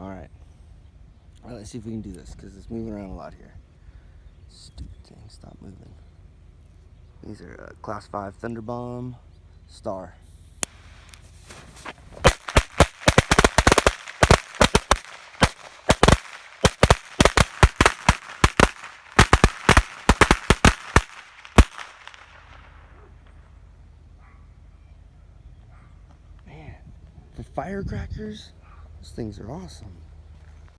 Alright. Well, let's see if we can do this, because it's moving around a lot here. Stupid thing, stop moving. These are Class 5 Thunderbomb Star. Man, for firecrackers, those things are awesome.